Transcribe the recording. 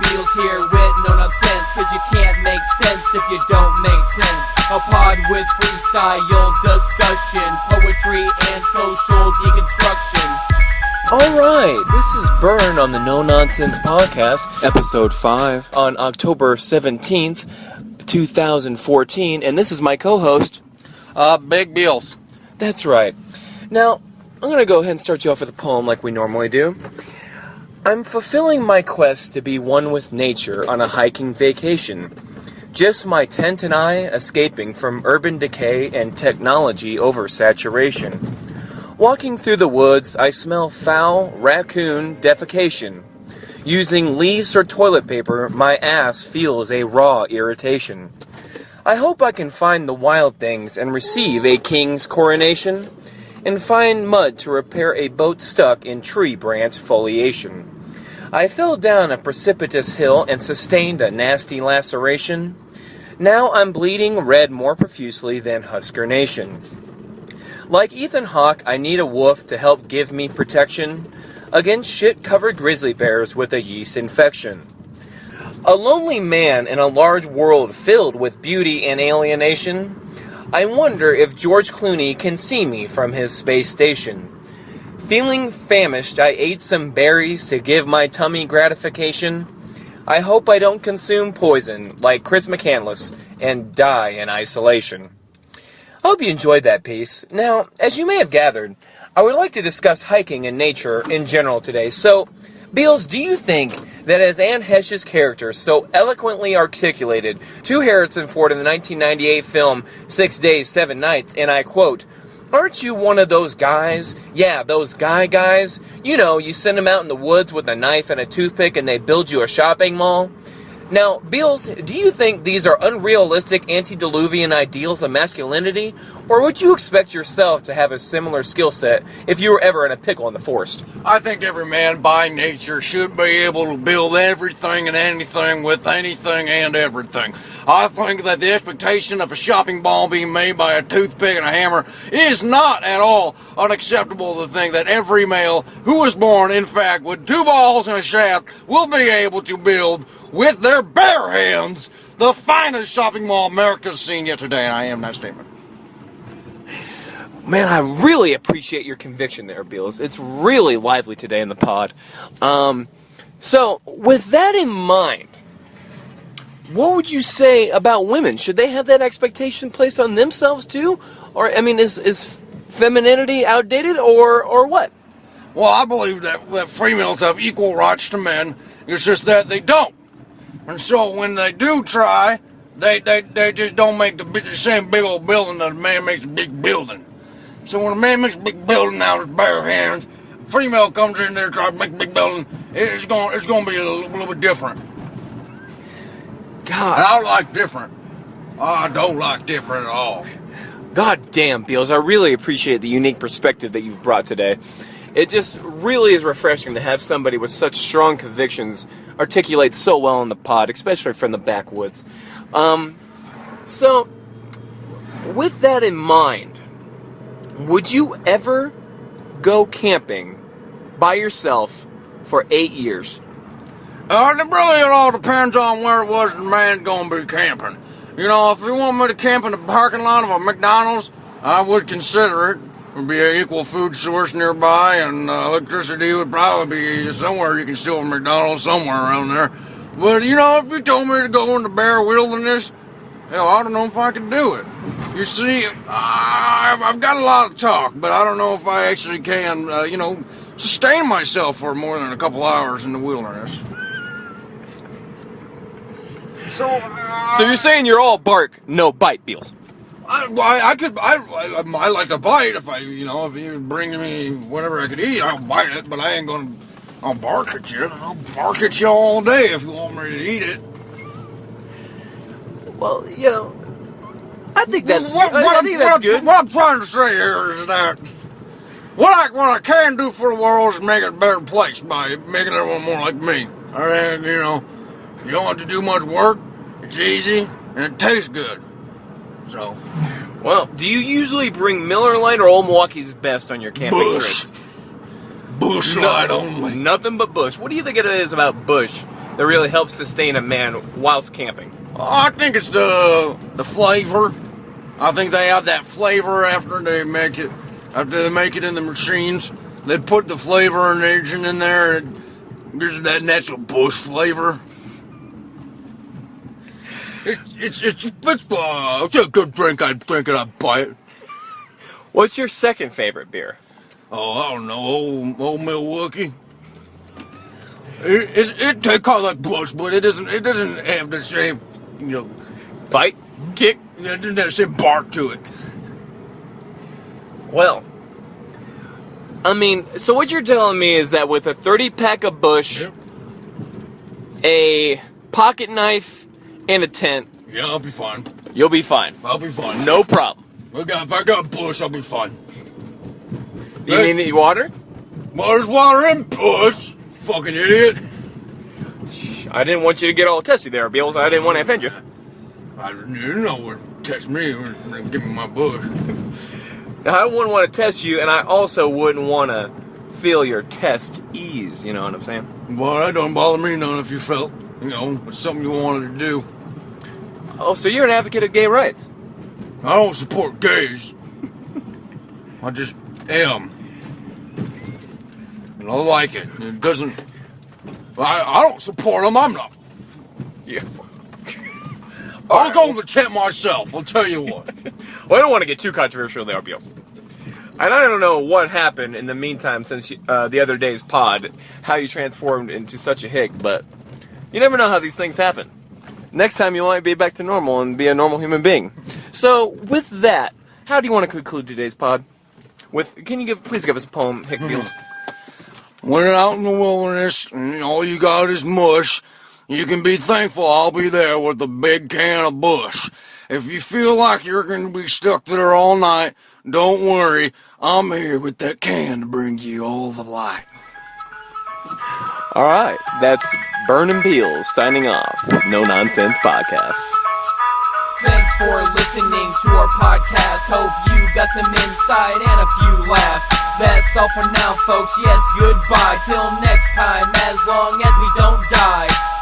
Beals here with no nonsense, cause you can't make sense if you don't make sense. A pod with freestyle discussion, poetry and social deconstruction. Alright, this is Burn on the No Nonsense Podcast, episode 5, on October 17th, 2014, and this is my co-host, Big Beals. That's right. Now, I'm going to go ahead and start you off with a poem like we normally do. I'm fulfilling my quest to be one with nature on a hiking vacation. Just my tent and I escaping from urban decay and technology oversaturation. Walking through the woods, I smell foul raccoon defecation. Using leaves or toilet paper, my ass feels a raw irritation. I hope I can find the wild things and receive a king's coronation, and find mud to repair a boat stuck in tree branch foliation. I fell down a precipitous hill and sustained a nasty laceration. Now I'm bleeding red more profusely than Husker Nation. Like Ethan Hawke, I need a wolf to help give me protection against shit-covered grizzly bears with a yeast infection. A lonely man in a large world filled with beauty and alienation. I wonder if George Clooney can see me from his space station. Feeling famished, I ate some berries to give my tummy gratification. I hope I don't consume poison like Chris McCandless and die in isolation. I hope you enjoyed that piece. Now, as you may have gathered, I would like to discuss hiking and nature in general today. So, Beals, do you think that as Anne Heche's character so eloquently articulated to Harrison Ford in the 1998 film 6 Days, 7 Nights, and I quote, "Aren't you one of those guys? Yeah, those guys. You know, you send them out in the woods with a knife and a toothpick and they build you a shopping mall." Now, Beals, do you think these are unrealistic antediluvian ideals of masculinity? Or would you expect yourself to have a similar skill set if you were ever in a pickle in the forest? I think every man by nature should be able to build everything and anything with anything and everything. I think that the expectation of a shopping mall being made by a toothpick and a hammer is not at all unacceptable to think that every male who was born, in fact, with 2 balls and a shaft will be able to build with their bare hands the finest shopping mall America's seen yet today, and I am that statement. Man, I really appreciate your conviction there, Beals. It's really lively today in the pod. So, with that in mind, what would you say about women? Should they have that expectation placed on themselves too? Or, I mean, is femininity outdated or what? Well, I believe that females have equal rights to men. It's just that they don't. And so when they do try, they just don't make the same big old building that a man makes a big building. So when a man makes a big building out of his bare hands, a female comes in there to try to make a big building, it's going to be a little bit different. God. And I like different. I don't like different at all. God damn, Beals, I really appreciate the unique perspective that you've brought today. It just really is refreshing to have somebody with such strong convictions articulate so well in the pod, especially from the backwoods. So, with that in mind, would you ever go camping by yourself for 8 years? It all depends on where it was the man's going to be camping. You know, if you want me to camp in the parking lot of a McDonald's, I would consider it. There'd be an equal food source nearby, and electricity would probably be somewhere you can steal from McDonald's somewhere around there. But, you know, if you told me to go in the bare wilderness, hell, I don't know if I could do it. You see, I've got a lot of talk, but I don't know if I actually can, sustain myself for more than a couple hours in the wilderness. So you're saying you're all bark, no bite, Beals? I like to bite if you bring me whatever I could eat, I'll bite it, but I'll bark at you. I'll bark at you all day if you want me to eat it. Well, I think that's good. What I'm trying to say here is that what I can do for the world is make it a better place by making everyone more like me. I mean, you don't have to do much work, it's easy, and it tastes good. So, well, do you usually bring Miller Lite or Old Milwaukee's Best on your camping Busch. trips? Busch Lite only. Nothing but Busch. What do you think it is about Busch that really helps sustain a man whilst camping? I think it's the flavor. I think they add that flavor after they make it in the machines. They put the flavor and agent in there, and it gives it that natural Busch flavor. It's a good drink. I'd drink it. I'd buy it. What's your second favorite beer? Oh, I don't know, old Milwaukee. It tastes kind of like Busch, but it doesn't have the same, Bite? Kick? it doesn't have the same bark to it. Well, I mean, so what you're telling me is that with a 30-pack of Busch, Yep. a pocket knife, and a tent, Yeah, I'll be fine. you'll be fine. I'll be fine. No problem. If I got Busch, I'll be fine. You need any water? Well, there's water in Busch, fucking idiot. I didn't want you to get all testy there, Beals. I didn't want to offend you. You know what? Test me and give me my Busch. Now, I wouldn't want to test you, and I also wouldn't want to feel your test ease, you know what I'm saying? Well, that don't bother me none if you felt, it's something you wanted to do. Oh, so you're an advocate of gay rights? I don't support gays. I just am. And I like it. It doesn't... I don't support them. I'm not... Yeah. I'll go to the tent myself, I'll tell you what. Well, I don't want to get too controversial there, Beals. And I don't know what happened in the meantime since the other day's pod, how you transformed into such a hick, but you never know how these things happen. Next time you might be back to normal and be a normal human being. So, with that, how do you want to conclude today's pod? Can you please give us a poem, Hick Beals? When out in the wilderness and all you got is mush, you can be thankful I'll be there with a big can of Busch. If you feel like you're going to be stuck there all night, don't worry. I'm here with that can to bring you all the light. Alright, that's Burn Beals signing off. No Nonsense Podcast. Thanks for listening to our podcast. Hope you got some insight and a few laughs. That's all for now, folks. Yes, goodbye. Till next time, as long as we don't die.